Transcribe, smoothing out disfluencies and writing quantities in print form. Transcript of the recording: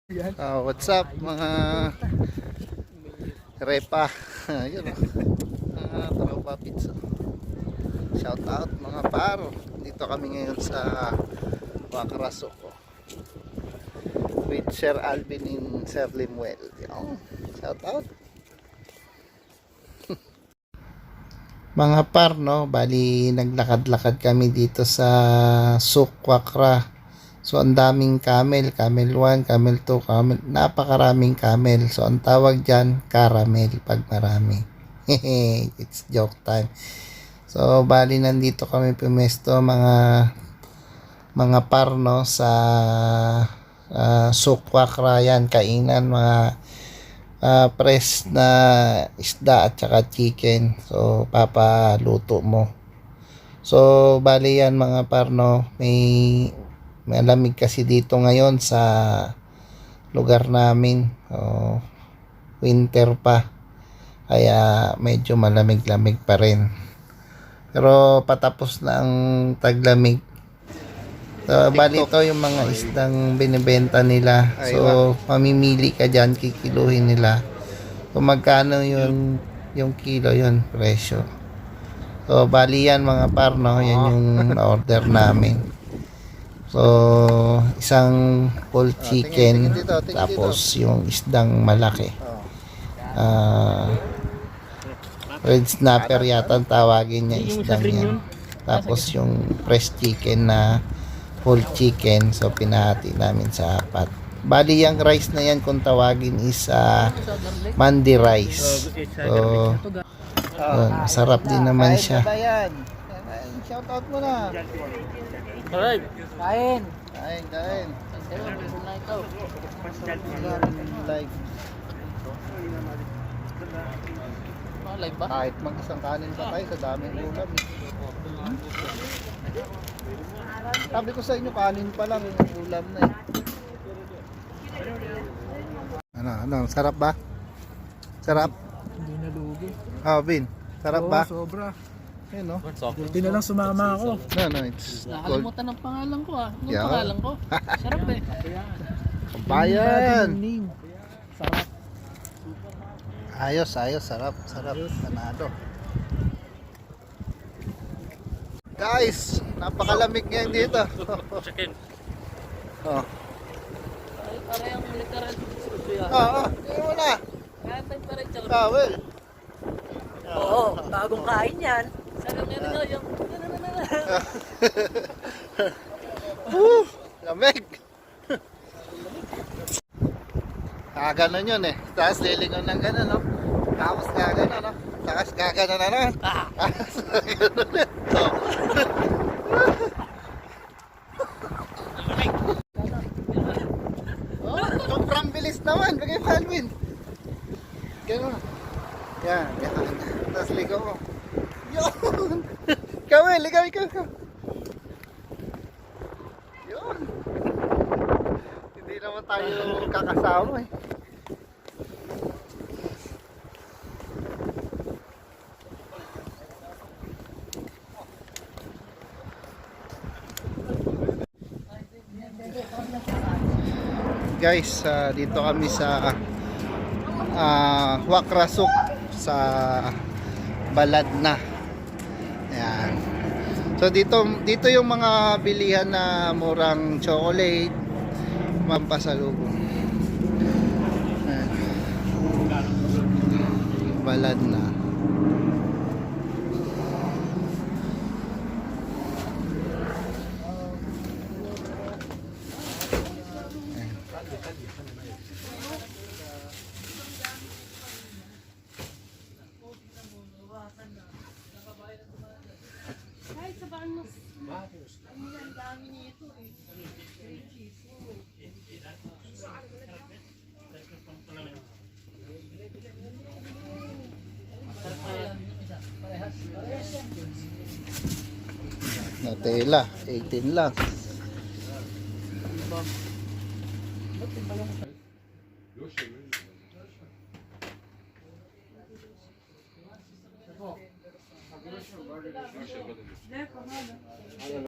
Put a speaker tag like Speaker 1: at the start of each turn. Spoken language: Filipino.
Speaker 1: What's up mga repa? Yun mga tropa pizza. Shout out mga par. Dito kami ngayon sa Wakrasoko with Sir Alvin in Sir Limuel. Shout out. Mga par, no, bali naglakad-lakad kami dito sa Souk Wakra. So ang daming camel, camel 1, camel 2, camel, napakaraming camel. So ang tawag diyan, caramel pag marami. It's joke time. So bali nandito kami pumesto mga par, no, sa Souk Wakra yan, kainan mga press na isda at saka chicken. So papaluto mo. So bali yan mga par, no, may lamig kasi dito ngayon sa lugar namin. Winter pa. Kaya medyo malamig-lamig pa rin. Pero patapos na ang taglamig. So, bali ito yung mga isdang binibenta nila. So, mamimili ka dyan, kikiluhin nila. Kung magkano yung kilo, yun, presyo. So, bali yan mga par, no? Yan yung order namin. So, isang whole chicken, tapos yung isdang malaki. Red snapper yata ang tawagin niya, isdang yan. Tapos yung fresh chicken na whole chicken, so pinahati namin sa apat. Bali yung rice na yan kung tawagin is mandi rice. So, masarap din naman siya. Shout out mo na.
Speaker 2: Alright.
Speaker 1: Kain.
Speaker 2: Live ba?
Speaker 1: Kahit mag-isang kanin pa tayo sa daming ulam. Sabi ko sa inyo, kanin pa lang yung ulam na eh. Ano, sarap ba? Sarap?
Speaker 3: Hindi nalugi.
Speaker 1: Vin, sarap ba?
Speaker 3: Sobra.
Speaker 1: Yun, no?
Speaker 3: Buti na lang sumama ako.
Speaker 1: No, it's cold.
Speaker 2: Nakalimutan ng pangalan ko ah. Anong
Speaker 1: Yeah.
Speaker 2: pangalan ko? Sarap eh.
Speaker 1: Bayan!
Speaker 3: Sarap.
Speaker 1: Ayos, sarap. Panado. Guys, napakalamig ngayon dito.
Speaker 2: Chicken.
Speaker 1: Oh.
Speaker 2: Parehong literal studio yan.
Speaker 1: Tingnan mo na.
Speaker 2: Kaya temperature.
Speaker 1: Well.
Speaker 4: Oo, bagong kain yan.
Speaker 2: Sarap nga rin yung...
Speaker 1: Lamig. Gaganon yun eh. Tapos lilingon ng gano'n, no? Tapos gaganon, no? Tapos gaganon na naman. Tapos gaganon na. Sobrang bilis naman. Bigay pa, Alvin. Gano'n. Yan. Tapos ligo mo. Yun. Ikaw. Yun. Hindi naman tayo kakasama eh. Guys, dito kami sa Wakrasok sa Baladna. Ayan. So dito yung mga bilihan na murang chocolate, mampasalubong. Ayan. Baladna. Nutella, 18 lang.